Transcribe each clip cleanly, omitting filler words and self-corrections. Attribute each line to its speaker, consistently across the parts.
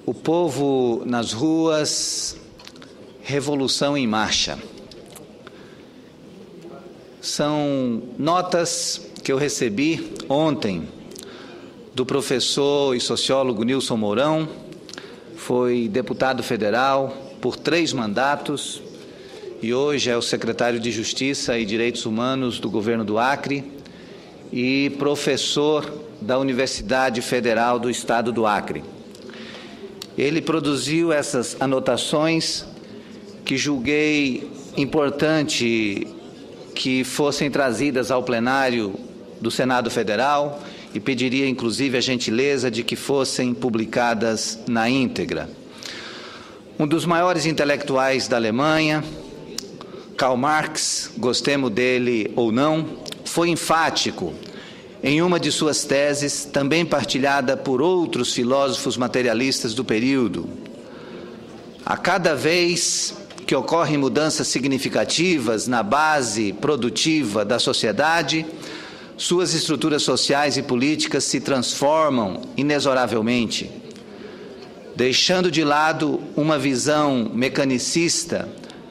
Speaker 1: O povo nas ruas, revolução em marcha. São notas que eu recebi ontem do professor e sociólogo Nilson Mourão, foi deputado federal por 3 mandatos e hoje é o secretário de Justiça e Direitos Humanos do governo do Acre e professor da Universidade Federal do Estado do Acre. Ele produziu essas anotações que julguei importante que fossem trazidas ao plenário do Senado Federal e pediria, inclusive, a gentileza de que fossem publicadas na íntegra. Um dos maiores intelectuais da Alemanha, Karl Marx, gostemos dele ou não, foi enfático em uma de suas teses, também partilhada por outros filósofos materialistas do período. A cada vez que ocorrem mudanças significativas na base produtiva da sociedade, suas estruturas sociais e políticas se transformam inexoravelmente, deixando de lado uma visão mecanicista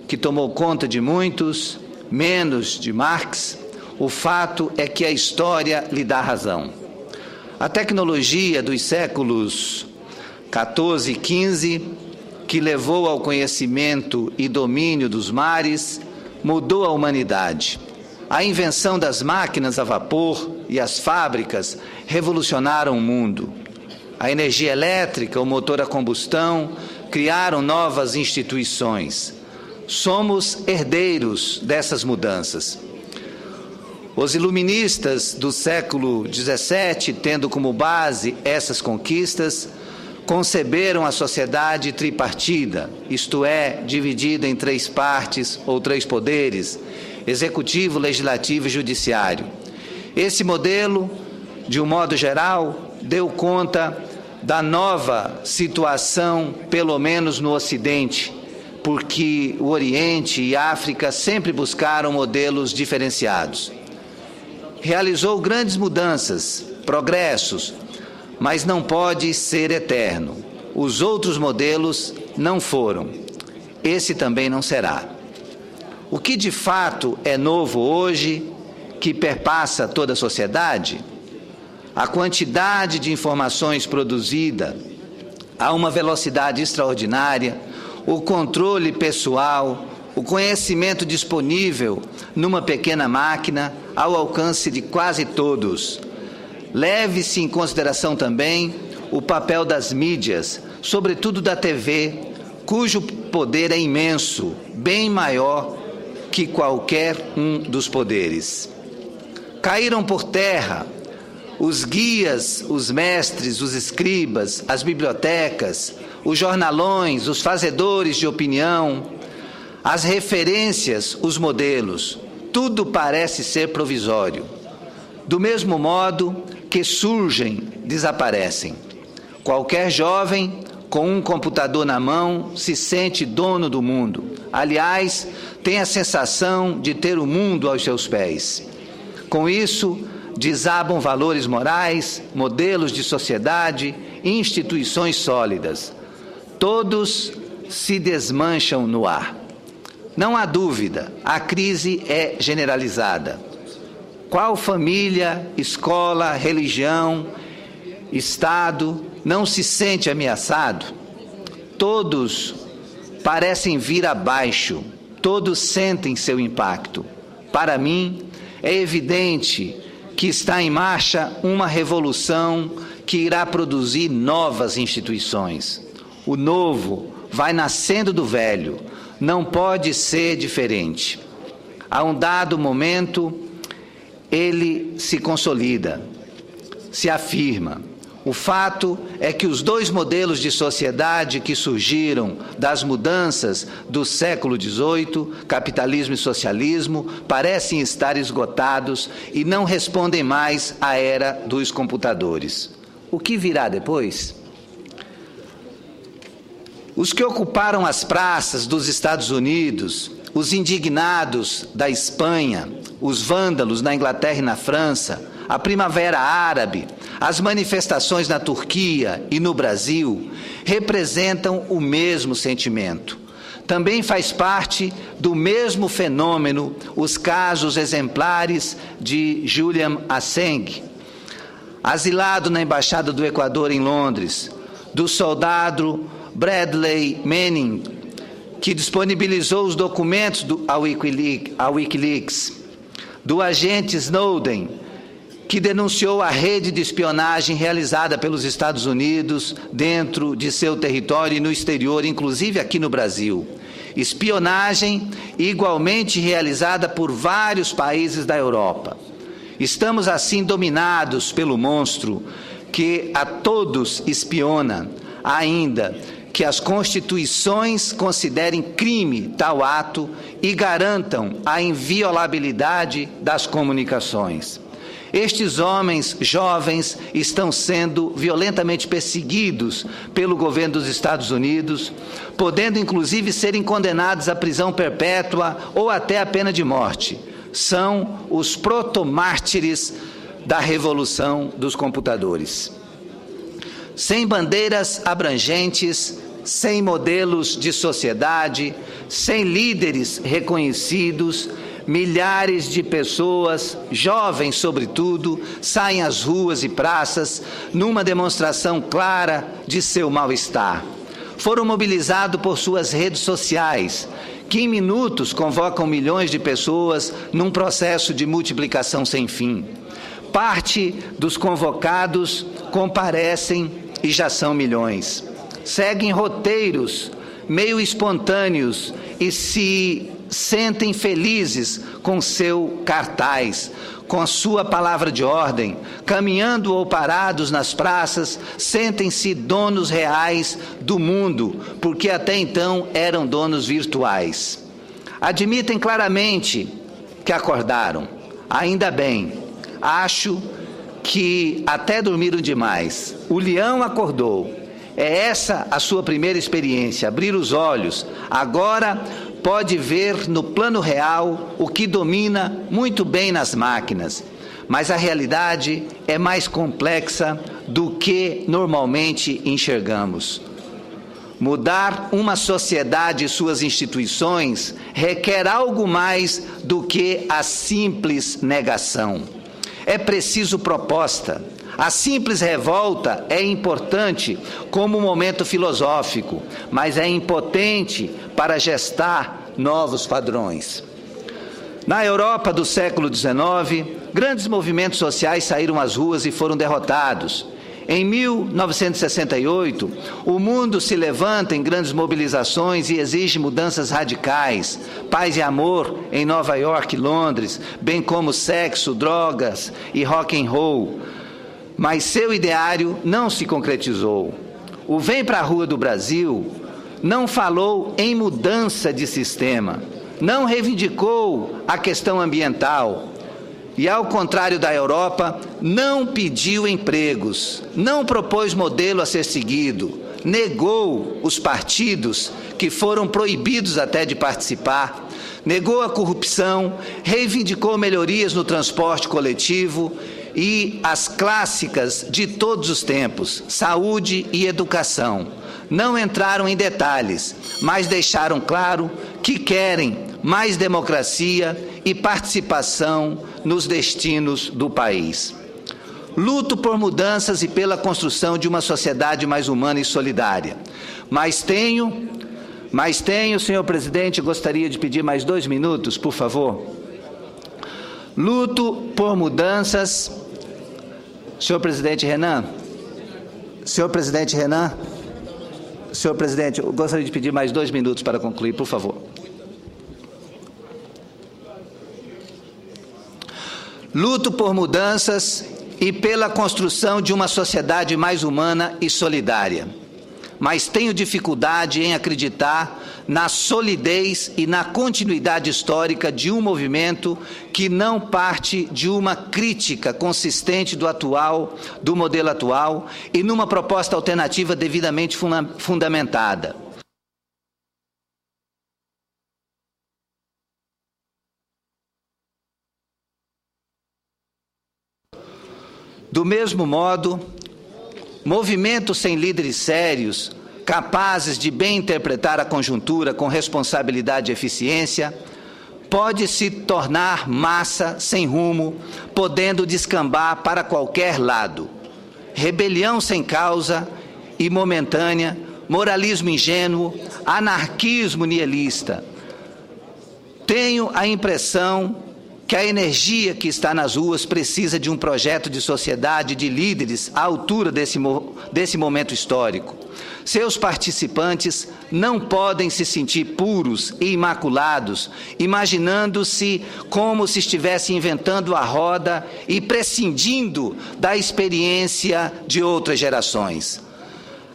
Speaker 1: que tomou conta de muitos, menos de Marx. O fato é que a história lhe dá razão. A tecnologia dos séculos XIV e XV, que levou ao conhecimento e domínio dos mares, mudou a humanidade. A invenção das máquinas a vapor e as fábricas revolucionaram o mundo. A energia elétrica, o motor a combustão, criaram novas instituições. Somos herdeiros dessas mudanças. Os iluministas do século XVII, tendo como base essas conquistas, conceberam a sociedade tripartida, isto é, dividida em 3 partes ou 3 poderes, executivo, legislativo e judiciário. Esse modelo, de um modo geral, deu conta da nova situação, pelo menos no Ocidente, porque o Oriente e a África sempre buscaram modelos diferenciados. Realizou grandes mudanças, progressos, mas não pode ser eterno. Os outros modelos não foram. Esse também não será. O que de fato é novo hoje, que perpassa toda a sociedade? A quantidade de informações produzida a uma velocidade extraordinária, o controle pessoal, o conhecimento disponível numa pequena máquina ao alcance de quase todos. Leve-se em consideração também o papel das mídias, sobretudo da TV, cujo poder é imenso, bem maior que qualquer um dos poderes. Caíram por terra os guias, os mestres, os escribas, as bibliotecas, os jornalões, os fazedores de opinião, as referências, os modelos. Tudo parece ser provisório. Do mesmo modo que surgem, desaparecem. Qualquer jovem com um computador na mão se sente dono do mundo. Aliás, tem a sensação de ter o mundo aos seus pés. Com isso, desabam valores morais, modelos de sociedade, instituições sólidas. Todos se desmancham no ar. Não há dúvida, a crise é generalizada. Qual família, escola, religião, Estado não se sente ameaçado? Todos parecem vir abaixo, todos sentem seu impacto. Para mim, é evidente que está em marcha uma revolução que irá produzir novas instituições. O novo vai nascendo do velho, não pode ser diferente. A um dado momento, ele se consolida, se afirma. O fato é que os 2 modelos de sociedade que surgiram das mudanças do século XVIII, capitalismo e socialismo, parecem estar esgotados e não respondem mais à era dos computadores. O que virá depois? Os que ocuparam as praças dos Estados Unidos, os indignados da Espanha, os vândalos na Inglaterra e na França, a Primavera Árabe, As manifestações na Turquia e no Brasil representam o mesmo sentimento. Também faz parte do mesmo fenômeno os casos exemplares de Julian Assange, asilado na Embaixada do Equador em Londres, do soldado Bradley Manning, que disponibilizou os documentos ao Wikileaks, do agente Snowden, que denunciou a rede de espionagem realizada pelos Estados Unidos dentro de seu território e no exterior, inclusive aqui no Brasil. Espionagem igualmente realizada por vários países da Europa. Estamos assim dominados pelo monstro que a todos espiona, ainda que as constituições considerem crime tal ato e garantam a inviolabilidade das comunicações. Estes homens jovens estão sendo violentamente perseguidos pelo governo dos Estados Unidos, podendo inclusive serem condenados à prisão perpétua ou até à pena de morte. São os protomártires da revolução dos computadores. Sem bandeiras abrangentes, sem modelos de sociedade, sem líderes reconhecidos, milhares de pessoas, jovens sobretudo, saem às ruas e praças numa demonstração clara de seu mal-estar. Foram mobilizados por suas redes sociais, que em minutos convocam milhões de pessoas num processo de multiplicação sem fim. Parte dos convocados comparecem e já são milhões. Seguem roteiros meio espontâneos e se sentem felizes com seu cartaz, com a sua palavra de ordem, caminhando ou parados nas praças, sentem-se donos reais do mundo, porque até então eram donos virtuais. Admitem claramente que acordaram. Ainda bem, acho que até dormiram demais. O leão acordou. É essa a sua primeira experiência, abrir os olhos. Agora pode ver no plano real o que domina muito bem nas máquinas. Mas a realidade é mais complexa do que normalmente enxergamos. Mudar uma sociedade e suas instituições requer algo mais do que a simples negação. É preciso proposta. A simples revolta é importante como momento filosófico, mas é impotente para gestar novos padrões. Na Europa do século XIX, grandes movimentos sociais saíram às ruas e foram derrotados. Em 1968, o mundo se levanta em grandes mobilizações e exige mudanças radicais, paz e amor em Nova York e Londres, bem como sexo, drogas e rock and roll. Mas seu ideário não se concretizou. O Vem para a Rua do Brasil não falou em mudança de sistema, não reivindicou a questão ambiental e, ao contrário da Europa, não pediu empregos, não propôs modelo a ser seguido, negou os partidos que foram proibidos até de participar, negou a corrupção, reivindicou melhorias no transporte coletivo e as clássicas de todos os tempos, saúde e educação. Não entraram em detalhes, mas deixaram claro que querem mais democracia e participação nos destinos do país. Luto por mudanças e pela construção de uma sociedade mais humana e solidária. Mas tenho, senhor presidente, gostaria de pedir mais 2 minutos, por favor. Luto por mudanças. Senhor presidente Renan, eu gostaria de pedir mais 2 minutos para concluir, por favor. Luto por mudanças e pela construção de uma sociedade mais humana e solidária. Mas tenho dificuldade em acreditar na solidez e na continuidade histórica de um movimento que não parte de uma crítica consistente do modelo atual e numa proposta alternativa devidamente fundamentada. Do mesmo modo, movimentos sem líderes sérios, capazes de bem interpretar a conjuntura com responsabilidade e eficiência, pode se tornar massa sem rumo, podendo descambar para qualquer lado. Rebelião sem causa e momentânea, moralismo ingênuo, anarquismo nihilista. Tenho a impressão que a energia que está nas ruas precisa de um projeto de sociedade de líderes à altura desse momento histórico. Seus participantes não podem se sentir puros e imaculados, imaginando-se como se estivesse inventando a roda e prescindindo da experiência de outras gerações.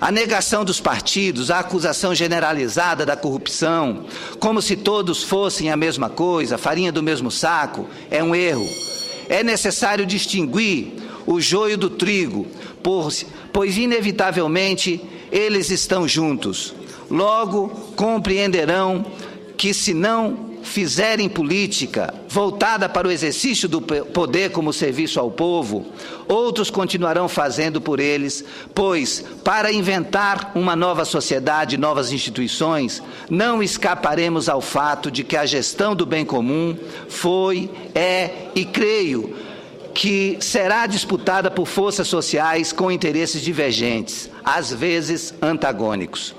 Speaker 1: A negação dos partidos, a acusação generalizada da corrupção, como se todos fossem a mesma coisa, farinha do mesmo saco, é um erro. É necessário distinguir o joio do trigo, pois inevitavelmente eles estão juntos. Logo compreenderão que, se não fizerem política voltada para o exercício do poder como serviço ao povo, outros continuarão fazendo por eles, pois, para inventar uma nova sociedade, novas instituições, não escaparemos ao fato de que a gestão do bem comum foi, é e creio que será disputada por forças sociais com interesses divergentes, às vezes antagônicos.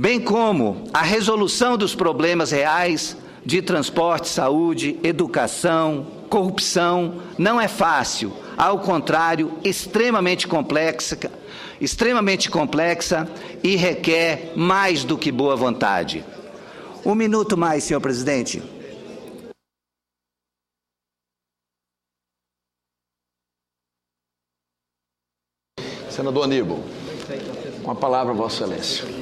Speaker 1: Bem como a resolução dos problemas reais de transporte, saúde, educação, corrupção, não é fácil, ao contrário, extremamente complexa e requer mais do que boa vontade. Um minuto mais, senhor presidente.
Speaker 2: Senador Aníbal, com a palavra, Vossa Excelência.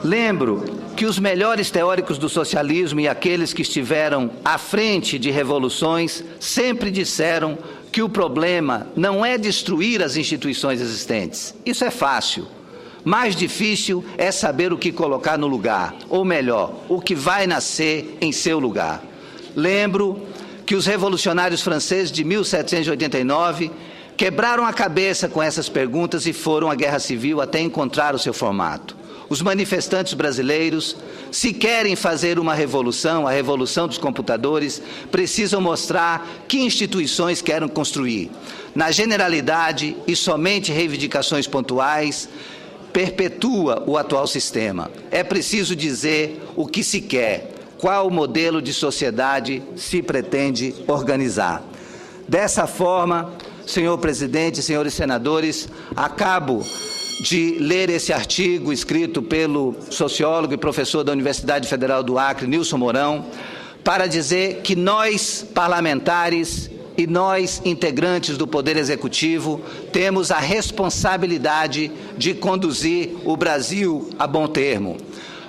Speaker 1: Lembro que os melhores teóricos do socialismo e aqueles que estiveram à frente de revoluções sempre disseram que o problema não é destruir as instituições existentes. Isso é fácil. Mais difícil é saber o que colocar no lugar, ou melhor, o que vai nascer em seu lugar. Lembro que os revolucionários franceses de 1789 quebraram a cabeça com essas perguntas e foram à guerra civil até encontrar o seu formato. Os manifestantes brasileiros, se querem fazer uma revolução, a revolução dos computadores, precisam mostrar que instituições querem construir. Na generalidade e somente reivindicações pontuais, perpetua o atual sistema. É preciso dizer o que se quer, qual modelo de sociedade se pretende organizar. Dessa forma, senhor presidente, senhores senadores, acabo de ler esse artigo escrito pelo sociólogo e professor da Universidade Federal do Acre, Nilson Mourão, para dizer que nós, parlamentares, e nós, integrantes do Poder Executivo, temos a responsabilidade de conduzir o Brasil a bom termo.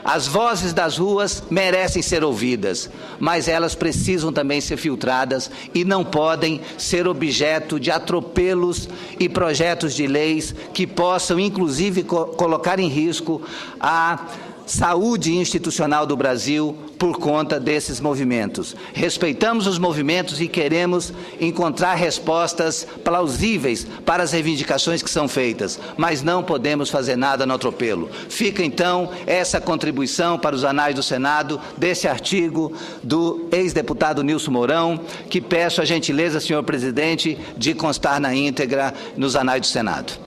Speaker 1: As vozes das ruas merecem ser ouvidas, mas elas precisam também ser filtradas e não podem ser objeto de atropelos e projetos de leis que possam, inclusive, colocar em risco a saúde institucional do Brasil por conta desses movimentos. Respeitamos os movimentos e queremos encontrar respostas plausíveis para as reivindicações que são feitas, mas não podemos fazer nada no atropelo. Fica, então, essa contribuição para os anais do Senado desse artigo do ex-deputado Nilson Mourão, que peço a gentileza, senhor presidente, de constar na íntegra nos anais do Senado.